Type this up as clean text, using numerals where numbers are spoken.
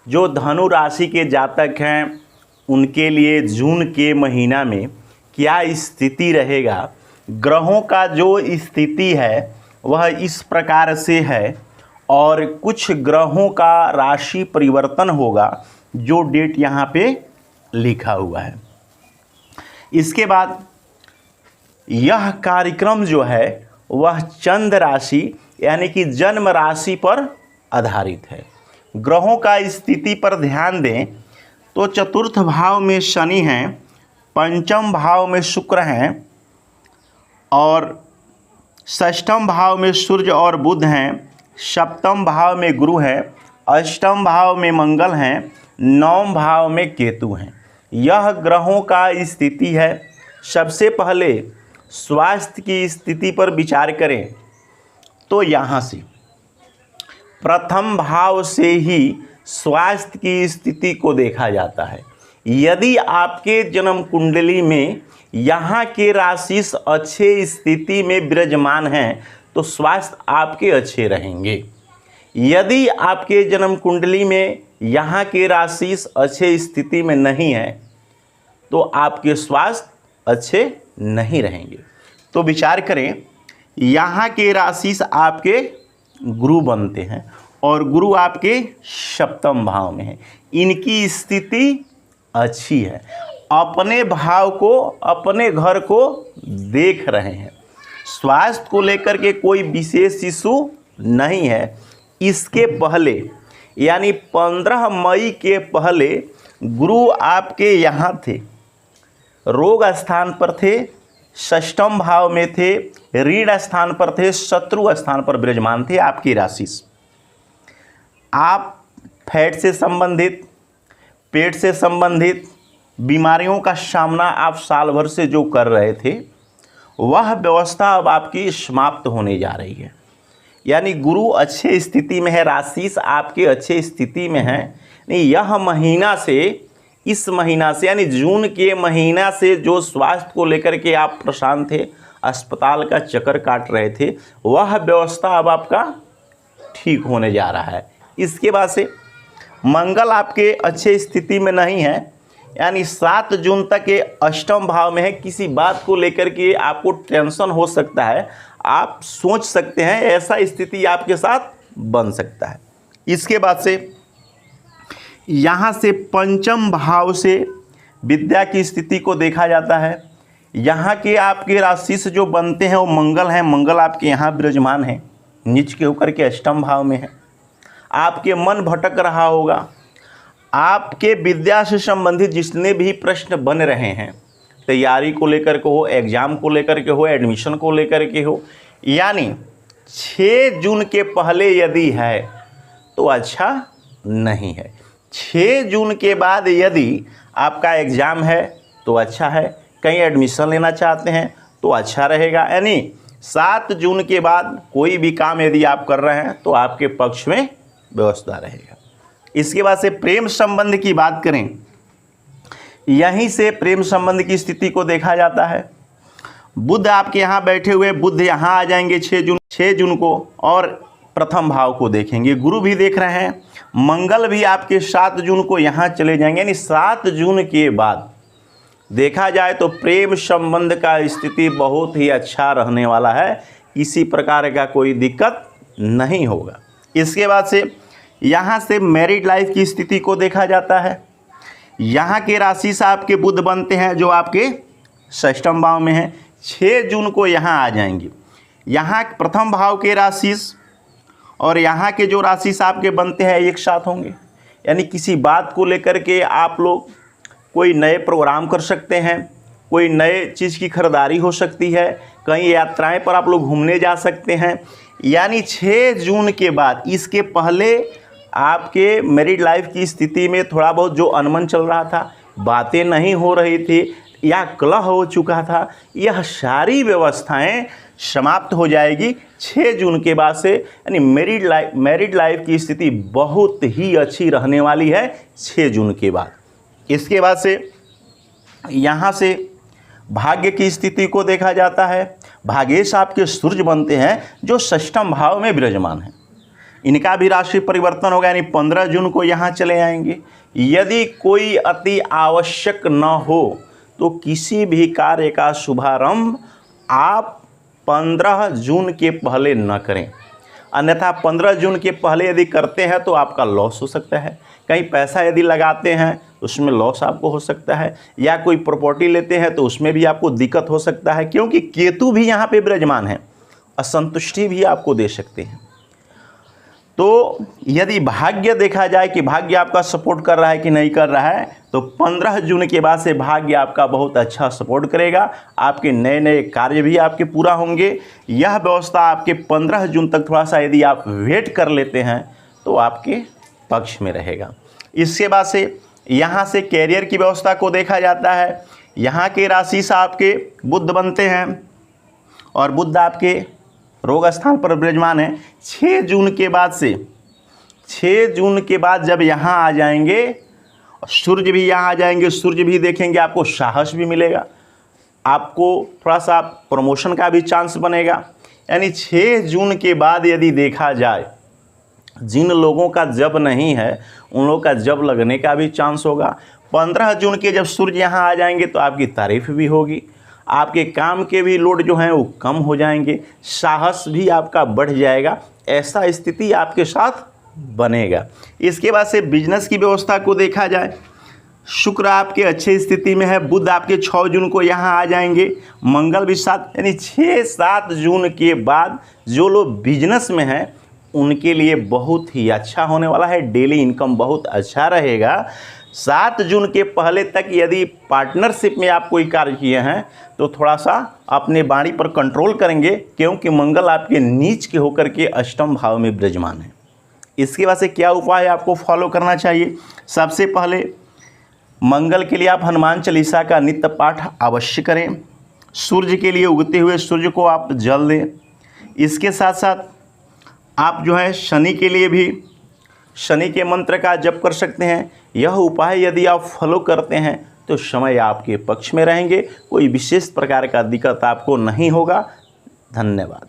जो धनु राशि के जातक हैं उनके लिए जून के महीना में क्या स्थिति रहेगा, ग्रहों का जो स्थिति है वह इस प्रकार से है और कुछ ग्रहों का राशि परिवर्तन होगा जो डेट यहाँ पे लिखा हुआ है। इसके बाद यह कार्यक्रम जो है वह चंद्र राशि यानी कि जन्म राशि पर आधारित है। ग्रहों का स्थिति पर ध्यान दें तो चतुर्थ भाव में शनि हैं, पंचम भाव में शुक्र हैं और षष्ठम भाव में सूर्य और बुध हैं, सप्तम भाव में गुरु हैं, अष्टम भाव में मंगल हैं, नवम भाव में केतु हैं। यह ग्रहों का स्थिति है। सबसे पहले स्वास्थ्य की स्थिति पर विचार करें तो यहाँ से प्रथम भाव से ही स्वास्थ्य की स्थिति को देखा जाता है। यदि आपके जन्म कुंडली में यहाँ के राशि अच्छे स्थिति में विराजमान हैं तो स्वास्थ्य आपके अच्छे रहेंगे। यदि आपके जन्म कुंडली में यहाँ के राशि अच्छे स्थिति में नहीं है तो आपके स्वास्थ्य अच्छे नहीं रहेंगे। तो विचार करें, यहाँ के राशि आपके गुरु बनते हैं और गुरु आपके सप्तम भाव में है। इनकी स्थिति अच्छी है, अपने भाव को अपने घर को देख रहे हैं। स्वास्थ्य को लेकर के कोई विशेष इशू नहीं है। इसके पहले यानी 15 मई के पहले गुरु आपके यहाँ थे, रोग स्थान पर थे, षष्ठम भाव में थे, ऋण स्थान पर थे, शत्रु स्थान पर विराजमान थे आपकी राशि। आप फैट से संबंधित, पेट से संबंधित बीमारियों का सामना आप साल भर से जो कर रहे थे वह व्यवस्था अब आपकी समाप्त होने जा रही है। यानी गुरु अच्छे स्थिति में है, राशि आपके अच्छे स्थिति में है। नहीं, यह महीना से, इस महीना से यानी जून के महीना से जो स्वास्थ्य को लेकर के आप परेशान थे, अस्पताल का चक्कर काट रहे थे, वह व्यवस्था अब आपका ठीक होने जा रहा है। इसके बाद से मंगल आपके अच्छे स्थिति में नहीं है, यानी 7 जून तक ये अष्टम भाव में है। किसी बात को लेकर के आपको टेंशन हो सकता है, आप सोच सकते हैं, ऐसा स्थिति आपके साथ बन सकता है। इसके बाद से यहाँ से पंचम भाव से विद्या की स्थिति को देखा जाता है। यहाँ के आपके राशि से जो बनते हैं वो मंगल हैं। मंगल आपके यहाँ विराजमान है, नीच के होकर के अष्टम भाव में है। आपके मन भटक रहा होगा। आपके विद्या से संबंधित जितने भी प्रश्न बन रहे हैं, तैयारी को लेकर के हो, एग्ज़ाम को लेकर के हो, एडमिशन को लेकर के हो, यानी 6 जून के पहले यदि है तो अच्छा नहीं है। 6 जून के बाद यदि आपका एग्ज़ाम है तो अच्छा है, कहीं एडमिशन लेना चाहते हैं तो अच्छा रहेगा। यानी 7 जून के बाद कोई भी काम यदि आप कर रहे हैं तो आपके पक्ष में व्यवस्था रहेगा। इसके बाद से प्रेम संबंध की बात करें, यहीं से प्रेम संबंध की स्थिति को देखा जाता है। बुध आपके यहाँ बैठे हुए, बुध यहाँ आ जाएंगे 6 जून को और प्रथम भाव को देखेंगे। गुरु भी देख रहे हैं, मंगल भी आपके 7 जून को यहाँ चले जाएंगे। यानी 7 जून के बाद देखा जाए तो प्रेम संबंध का स्थिति बहुत ही अच्छा रहने वाला है, किसी प्रकार का कोई दिक्कत नहीं होगा। इसके बाद से यहाँ से मैरिड लाइफ की स्थिति को देखा जाता है। यहाँ के राशि से आपके बुध बनते हैं जो आपके षष्ठम भाव में हैं, 6 जून को यहाँ आ जाएंगे। यहाँ प्रथम भाव के राशि और यहाँ के जो राशि से आपके बनते हैं एक साथ होंगे। यानी किसी बात को लेकर के आप लोग कोई नए प्रोग्राम कर सकते हैं, कोई नए चीज़ की खरीदारी हो सकती है, कहीं यात्राएं पर आप लोग घूमने जा सकते हैं। यानी 6 जून के बाद, इसके पहले आपके मैरिड लाइफ की स्थिति में थोड़ा बहुत जो अनमन चल रहा था, बातें नहीं हो रही थी या कलह हो चुका था, यह सारी व्यवस्थाएं समाप्त हो जाएगी 6 जून के बाद से। यानी मैरिड लाइफ की स्थिति बहुत ही अच्छी रहने वाली है 6 जून के बाद। इसके बाद से यहाँ से भाग्य की स्थिति को देखा जाता है। भाग्येश आपके सूर्य बनते हैं जो षष्ठम भाव में विराजमान है। इनका भी राशि परिवर्तन होगा, यानी 15 जून को यहाँ चले आएंगे। यदि कोई अति आवश्यक न हो तो किसी भी कार्य का शुभारंभ आप 15 जून के पहले न करें, अन्यथा 15 जून के पहले यदि करते हैं तो आपका लॉस हो सकता है। कहीं पैसा यदि लगाते हैं उसमें लॉस आपको हो सकता है, या कोई प्रॉपर्टी लेते हैं तो उसमें भी आपको दिक्कत हो सकता है, क्योंकि केतु भी यहाँ पे विराजमान है, असंतुष्टि भी आपको दे सकते हैं। तो यदि भाग्य देखा जाए कि भाग्य आपका सपोर्ट कर रहा है कि नहीं कर रहा है, तो 15 जून के बाद से भाग्य आपका बहुत अच्छा सपोर्ट करेगा। आपके नए नए कार्य भी आपके पूरा होंगे। यह व्यवस्था आपके 15 जून तक थोड़ा सा यदि आप वेट कर लेते हैं तो आपके पक्ष में रहेगा। इसके बाद से यहाँ से कैरियर की व्यवस्था को देखा जाता है। यहाँ के राशि से आपके बुध बनते हैं और बुध आपके रोग स्थान पर विराजमान है। 6 जून के बाद से 6 जून के बाद जब यहाँ आ जाएंगे, सूर्य भी यहाँ आ जाएंगे, सूर्य भी देखेंगे, आपको साहस भी मिलेगा, आपको थोड़ा सा प्रमोशन का भी चांस बनेगा। यानी 6 जून के बाद यदि देखा जाए, जिन लोगों का जब नहीं है उन लोगों का जब लगने का भी चांस होगा। 15 जून के जब सूर्य यहाँ आ जाएंगे तो आपकी तारीफ भी होगी, आपके काम के भी लोड जो हैं वो कम हो जाएंगे, साहस भी आपका बढ़ जाएगा, ऐसा स्थिति आपके साथ बनेगा। इसके बाद से बिजनेस की व्यवस्था को देखा जाए, शुक्र आपके अच्छे स्थिति में है, बुध आपके 6 जून को यहाँ आ जाएंगे, मंगल भी 7, यानी 6-7 जून के बाद जो लोग बिजनेस में हैं उनके लिए बहुत ही अच्छा होने वाला है। डेली इनकम बहुत अच्छा रहेगा। 7 जून के पहले तक यदि पार्टनरशिप में आप कोई कार्य किए हैं तो थोड़ा सा अपने वाणी पर कंट्रोल करेंगे, क्योंकि मंगल आपके नीच के होकर के अष्टम भाव में विराजमान है। इसके बाद से क्या उपाय आपको फॉलो करना चाहिए? सबसे पहले मंगल के लिए आप हनुमान चालीसा का नित्य पाठ अवश्य करें। सूर्य के लिए उगते हुए सूर्य को आप जल दें। इसके साथ साथ आप जो है शनि के लिए भी शनि के मंत्र का जप कर सकते हैं। यह उपाय यदि आप फॉलो करते हैं तो समय आपके पक्ष में रहेंगे, कोई विशेष प्रकार का दिक्कत आपको नहीं होगा। धन्यवाद।